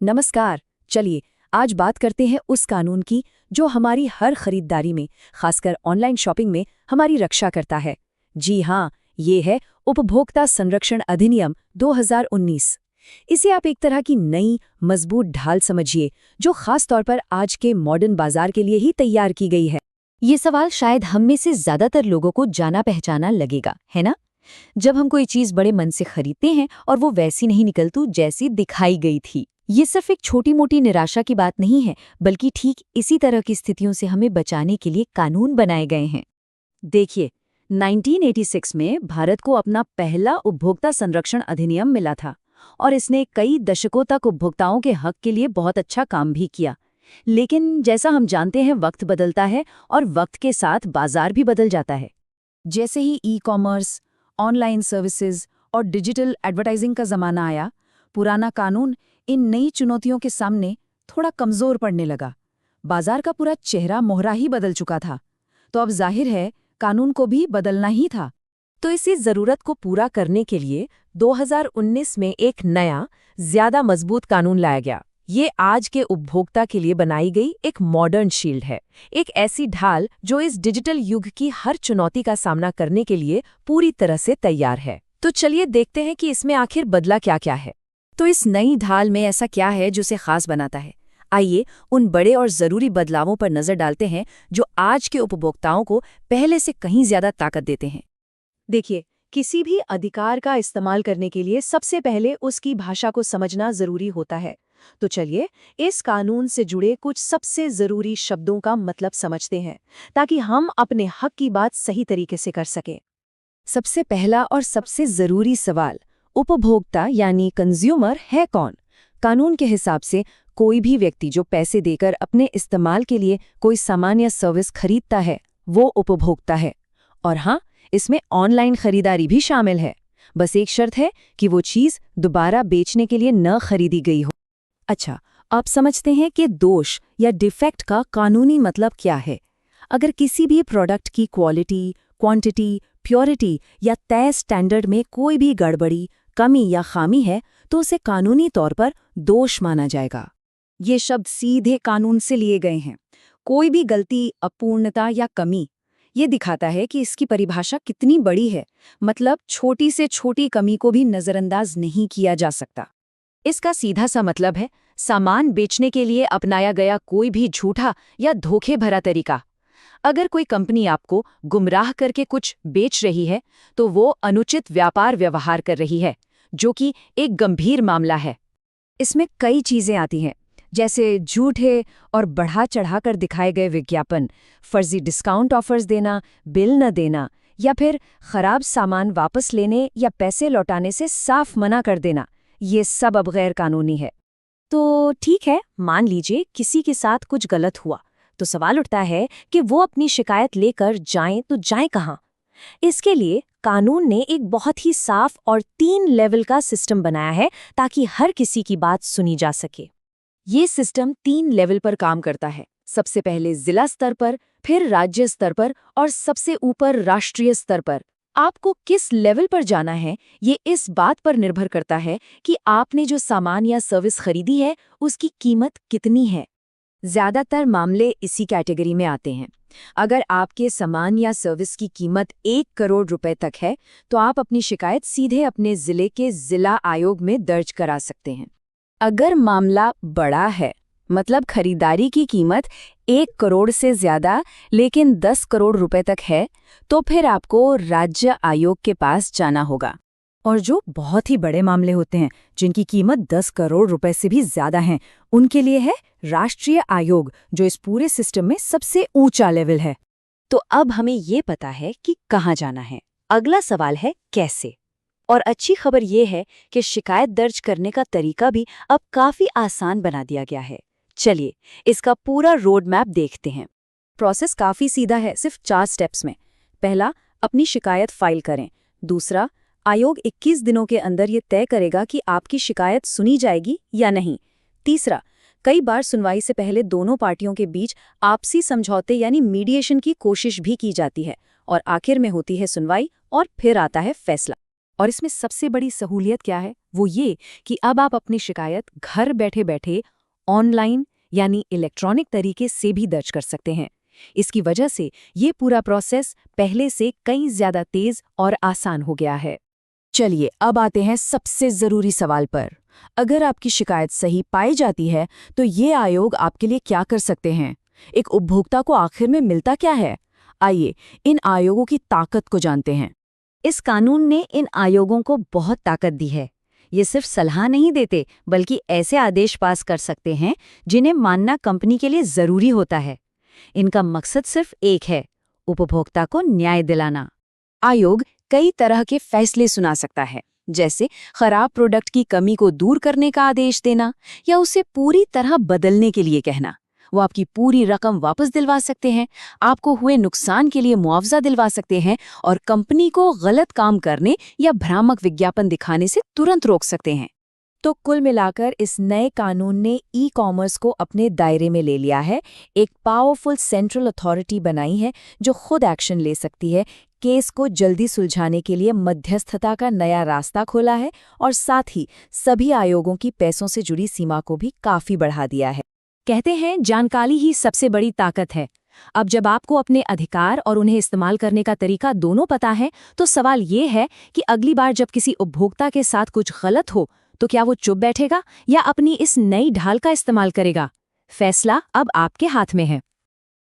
नमस्कार। चलिए आज बात करते हैं उस कानून की जो हमारी हर खरीदारी में, खासकर ऑनलाइन शॉपिंग में, हमारी रक्षा करता है। जी हाँ, ये है उपभोक्ता संरक्षण अधिनियम 2019। इसे आप एक तरह की नई मजबूत ढाल समझिए जो खास तौर पर आज के मॉडर्न बाजार के लिए ही तैयार की गई है। ये सवाल शायद हम में से ज्यादातर लोगों को जाना पहचाना लगेगा, है ना? जब हम कोई चीज बड़े मन से खरीदते हैं और वो वैसी नहीं निकलती जैसी दिखाई गई थी। ये सिर्फ एक छोटी मोटी निराशा की बात नहीं है, बल्कि ठीक इसी तरह की स्थितियों से हमें बचाने के लिए कानून बनाए गए हैं। देखिए, 1986 में भारत को अपना पहला उपभोक्ता संरक्षण अधिनियम मिला था और इसने कई दशकों तक उपभोक्ताओं के हक के लिए बहुत अच्छा काम भी किया। लेकिन जैसा हम जानते हैं, वक्त बदलता है और वक्त के साथ बाजार भी बदल जाता है। जैसे ही ई-कॉमर्स, ऑनलाइन सर्विसेज और डिजिटल एडवर्टाइजिंग का जमाना आया, पुराना कानून इन नई चुनौतियों के सामने थोड़ा कमजोर पड़ने लगा। बाजार का पूरा चेहरा मोहरा ही बदल चुका था, तो अब जाहिर है कानून को भी बदलना ही था। तो इसी जरूरत को पूरा करने के लिए 2019 में एक नया, ज्यादा मजबूत कानून लाया गया। ये आज के उपभोक्ता के लिए बनाई गई एक मॉडर्न शील्ड है, एक ऐसी ढाल जो इस डिजिटल युग की हर चुनौती का सामना करने के लिए पूरी तरह से तैयार है। तो चलिए देखते हैं कि इसमें आखिर बदला क्या-क्या है। तो इस नई ढाल में ऐसा क्या है जो इसे खास बनाता है? आइए उन बड़े और जरूरी बदलावों पर नजर डालते हैं जो आज के उपभोक्ताओं को पहले से कहीं ज्यादा ताकत देते हैं। देखिए, किसी भी अधिकार का इस्तेमाल करने के लिए सबसे पहले उसकी भाषा को समझना जरूरी होता है। तो चलिए इस कानून से जुड़े कुछ सबसे जरूरी शब्दों का मतलब समझते हैं, ताकि हम अपने हक की बात सही तरीके से कर सकें। सबसे पहला और सबसे जरूरी सवाल, उपभोक्ता यानी कंज्यूमर है कौन? कानून के हिसाब से कोई भी व्यक्ति जो पैसे देकर अपने इस्तेमाल के लिए कोई सामान या सर्विस खरीदता है, वो उपभोक्ता है। और हाँ, इसमें ऑनलाइन खरीदारी भी शामिल है। बस एक शर्त है कि वो चीज़ दोबारा बेचने के लिए न खरीदी गई हो। अच्छा, आप समझते हैं कि दोष या डिफेक्ट का कानूनी मतलब क्या है? अगर किसी भी प्रोडक्ट की क्वालिटी, क्वांटिटी, प्योरिटी या तय स्टैंडर्ड में कोई भी गड़बड़ी, कमी या खामी है, तो उसे कानूनी तौर पर दोष माना जाएगा। ये शब्द सीधे कानून से लिए गए हैं। कोई भी गलती, अपूर्णता या कमी, ये दिखाता है कि इसकी परिभाषा कितनी बड़ी है। मतलब छोटी से छोटी कमी को भी नज़रअंदाज नहीं किया जा सकता। इसका सीधा सा मतलब है सामान बेचने के लिए अपनाया गया कोई भी झूठा या धोखे भरा तरीका। अगर कोई कंपनी आपको गुमराह करके कुछ बेच रही है, तो वो अनुचित व्यापार व्यवहार कर रही है, जो कि एक गंभीर मामला है। इसमें कई चीजें आती हैं, जैसे झूठे और बढ़ा चढ़ाकर दिखाए गए विज्ञापन, फर्जी डिस्काउंट ऑफर्स देना, बिल न देना, या फिर खराब सामान वापस लेने या पैसे लौटाने से साफ मना कर देना। ये सब अब गैर कानूनी है। तो ठीक है, मान लीजिए किसी के साथ कुछ गलत हुआ, तो सवाल उठता है कि वो अपनी शिकायत लेकर जाएं तो जाएं कहाँ? इसके लिए कानून ने एक बहुत ही साफ और 3 लेवल का सिस्टम बनाया है ताकि हर किसी की बात सुनी जा सके। ये सिस्टम 3 लेवल पर काम करता है। सबसे पहले जिला स्तर पर, फिर राज्य स्तर पर और सबसे ऊपर राष्ट्रीय स्तर पर। आपको किस लेवल पर जाना है, ये इस बात पर निर्भर करता है कि आपने जो सामान या सर्विस खरीदी है, उसकी कीमत कितनी है। ज्यादातर मामले इसी कैटेगरी में आते हैं। अगर आपके सामान या सर्विस की कीमत 1 करोड़ रुपए तक है, तो आप अपनी शिकायत सीधे अपने जिले के जिला आयोग में दर्ज करा सकते हैं। अगर मामला बड़ा है, मतलब खरीदारी की कीमत 1 करोड़ से ज्यादा लेकिन 10 करोड़ रुपए तक है, तो फिर आपको राज्य आयोग के पास जाना होगा। और जो बहुत ही बड़े मामले होते हैं, जिनकी कीमत 10 करोड़ रुपए से भी ज्यादा हैं, उनके लिए है राष्ट्रीय आयोग, जो इस पूरे सिस्टम में सबसे ऊंचा लेवल है। तो अब हमें ये पता है कि कहाँ जाना है। अगला सवाल है कैसे। और अच्छी खबर ये है कि शिकायत दर्ज करने का तरीका भी अब काफी आसान बना दिया गया है। चलिए इसका पूरा रोड मैप देखते हैं। प्रोसेस काफी सीधा है, सिर्फ 4 स्टेप्स में। पहला, अपनी शिकायत फाइल करें। दूसरा, आयोग 21 दिनों के अंदर ये तय करेगा कि आपकी शिकायत सुनी जाएगी या नहीं। तीसरा, कई बार सुनवाई से पहले दोनों पार्टियों के बीच आपसी समझौते यानी मीडिएशन की कोशिश भी की जाती है। और आखिर में होती है सुनवाई और फिर आता है फैसला। और इसमें सबसे बड़ी सहूलियत क्या है, वो ये कि अब आप अपनी शिकायत घर बैठे बैठे ऑनलाइन यानी इलेक्ट्रॉनिक तरीके से भी दर्ज कर सकते हैं। इसकी वजह से ये पूरा प्रोसेस पहले से कई ज़्यादा तेज़ और आसान हो गया है। चलिए अब आते हैं सबसे ज़रूरी सवाल पर। अगर आपकी शिकायत सही पाई जाती है तो ये आयोग आपके लिए क्या कर सकते हैं? एक उपभोक्ता को आखिर में मिलता क्या है? आइए इन आयोगों की ताकत को जानते हैं। इस कानून ने इन आयोगों को बहुत ताकत दी है। ये सिर्फ सलाह नहीं देते, बल्कि ऐसे आदेश पास कर सकते हैं जिन्हें मानना कंपनी के लिए ज़रूरी होता है। इनका मकसद सिर्फ एक है, उपभोक्ता को न्याय दिलाना। आयोग कई तरह के फैसले सुना सकता है, जैसे खराब प्रोडक्ट की कमी को दूर करने का आदेश देना या उसे पूरी तरह बदलने के लिए कहना। वो आपकी पूरी रकम वापस दिलवा सकते हैं, आपको हुए नुकसान के लिए मुआवजा दिलवा सकते हैं और कंपनी को गलत काम करने या भ्रामक विज्ञापन दिखाने से तुरंत रोक सकते हैं। तो कुल मिलाकर इस नए कानून ने ई-कॉमर्स को अपने दायरे में ले लिया है, एक पावरफुल सेंट्रल अथॉरिटी बनाई है जो खुद एक्शन ले सकती है, केस को जल्दी सुलझाने के लिए मध्यस्थता का नया रास्ता खोला है और साथ ही सभी आयोगों की पैसों से जुड़ी सीमा को भी काफी बढ़ा दिया है। कहते हैं जानकारी ही सबसे बड़ी ताकत है। अब जब आपको अपने अधिकार और उन्हें इस्तेमाल करने का तरीका दोनों पता है, तो सवाल ये है कि अगली बार जब किसी उपभोक्ता के साथ कुछ गलत हो तो क्या वो चुप बैठेगा या अपनी इस नई ढाल का इस्तेमाल करेगा? फैसला अब आपके हाथ में है।